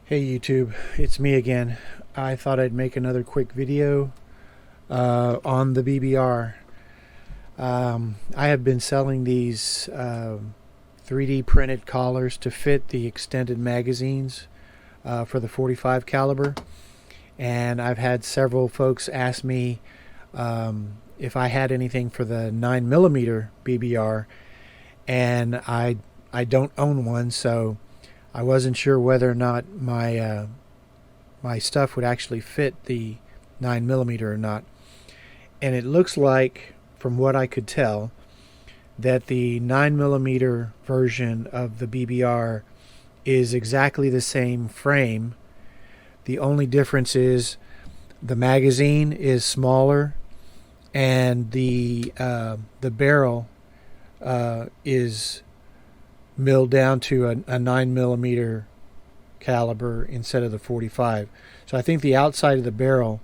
Hey YouTube, it's me again. I thought I'd make another quick video on the BBR. I have been selling these 3D printed collars to fit the extended magazines for the 45 caliber, and I've had several folks ask me if I had anything for the 9mm BBR, and I don't own one, so I wasn't sure whether or not my stuff would actually fit the 9mm or not. And it looks like, from what I could tell, that the 9mm version of the BBR is exactly the same frame. The only difference is the magazine is smaller, and the barrel is milled down to a 9mm caliber instead of the 45. So I think the outside of the barrel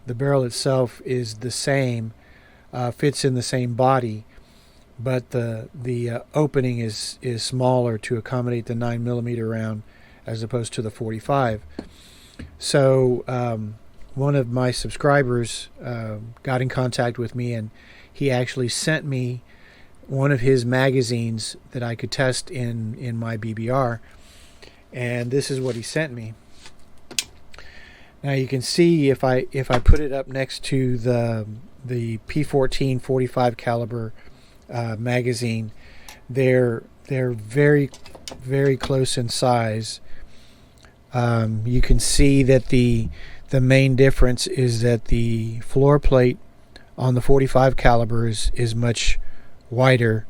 itself is the same, fits in the same body, but the opening is smaller to accommodate the 9mm round as opposed to the 45. So one of my subscribers got in contact with me, and he actually sent me one of his magazines that I could test in my BBR, and this is what he sent me. Now you can see if I put it up next to the P14 45 caliber magazine, they're very close in size. You can see that the main difference is that the floor plate on the 45 caliber is much wider,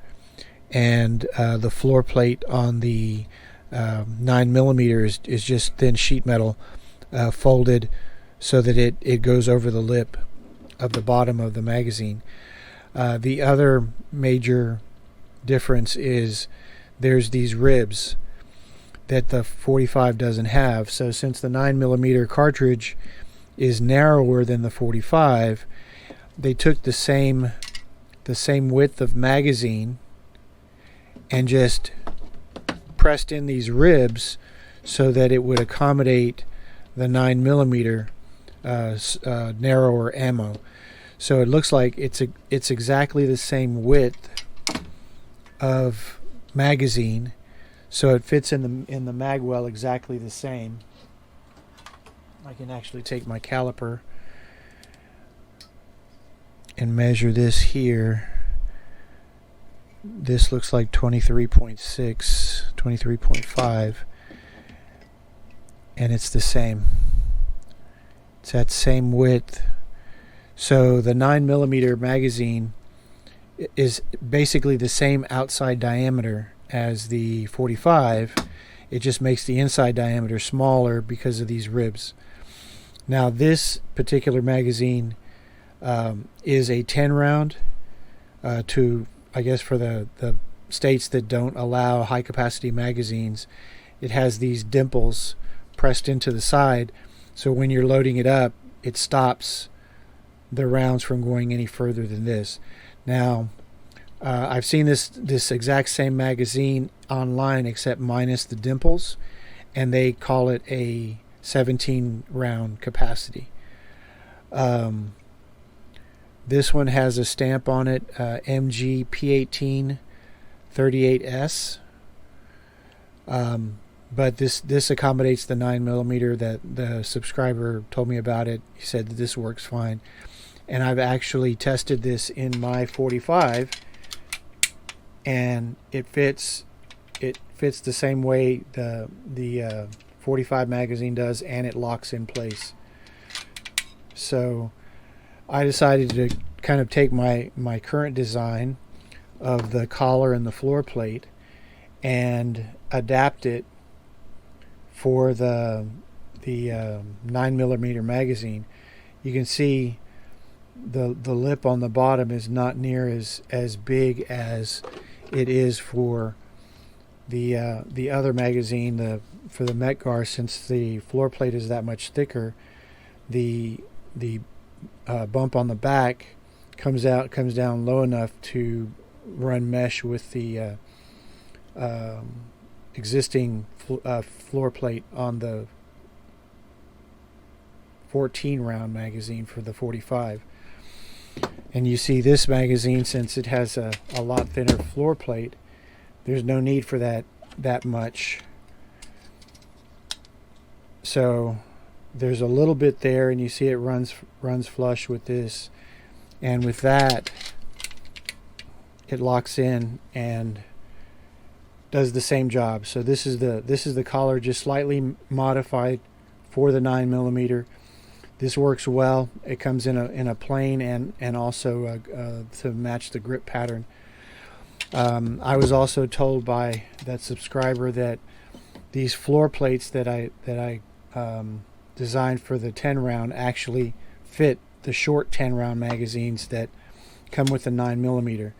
and the floor plate on the 9mm is just thin sheet metal, folded so that it goes over the lip of the bottom of the magazine. The other major difference is there's these ribs that the 45 doesn't have. So since the 9mm cartridge is narrower than the 45, they took the same width of magazine and just pressed in these ribs so that it would accommodate the 9mm narrower ammo. So it looks like it's exactly the same width of magazine, so it fits in the mag well exactly the same. I can actually take my caliper and measure this here. This looks like 23.6, 23.5, and it's the same. It's that same width. So the 9mm magazine is basically the same outside diameter as the 45. It just makes the inside diameter smaller because of these ribs. Now this particular magazine is a 10 round, to, I guess, for the states that don't allow high capacity magazines. It has these dimples pressed into the side, so when you're loading it up, it stops the rounds from going any further than this. Now I've seen this exact same magazine online, except minus the dimples, and they call it a 17 round capacity. This one has a stamp on it, MG P18 38S, but this accommodates the 9mm that the subscriber told me about. It he said that this works fine, and I've actually tested this in my 45, and it fits the same way the 45 magazine does, and it locks in place. So I decided to kind of take my current design of the collar and the floor plate and adapt it for the 9mm magazine. You can see the lip on the bottom is not near as big as it is for the other magazine, for the Metgar. Since the floor plate is that much thicker, the bump on the back comes down low enough to run mesh with the existing floor plate on the 14 round magazine for the 45. And you see this magazine, since it has a lot thinner floor plate, there's no need for that much. So there's a little bit there, and you see it runs flush with this, and with that it locks in and does the same job. So this is the collar, just slightly modified for the 9mm. This works well. It comes in a plain and also to match the grip pattern. I was also told by that subscriber that these floor plates that I designed for the 10 round actually fit the short 10 round magazines that come with the 9mm.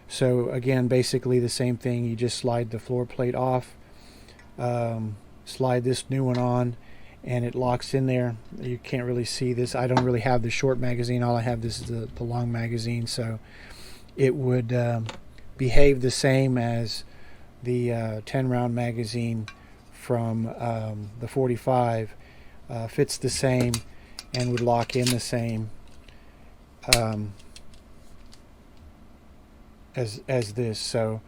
So again, basically the same thing. You just slide the floor plate off, slide this new one on, and it locks in there. You can't really see this. I don't really have the short magazine. All I have is the long magazine, so it would behave the same as the 10 round magazine from the 45. Fits the same and would lock in the same as this. So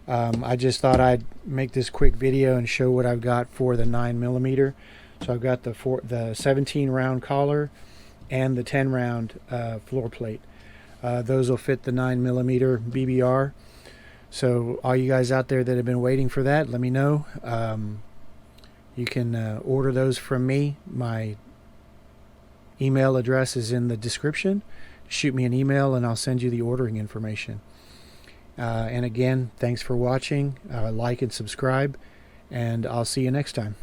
I just thought I'd make this quick video and show what I've got for the 9mm. So I've got the 17 round collar and the 10 round floor plate. Those will fit the 9mm BBR. So all you guys out there that have been waiting for that, let me know. You can order those from me. My email address is in the description. Shoot me an email and I'll send you the ordering information. And again, thanks for watching. Like and subscribe, and I'll see you next time.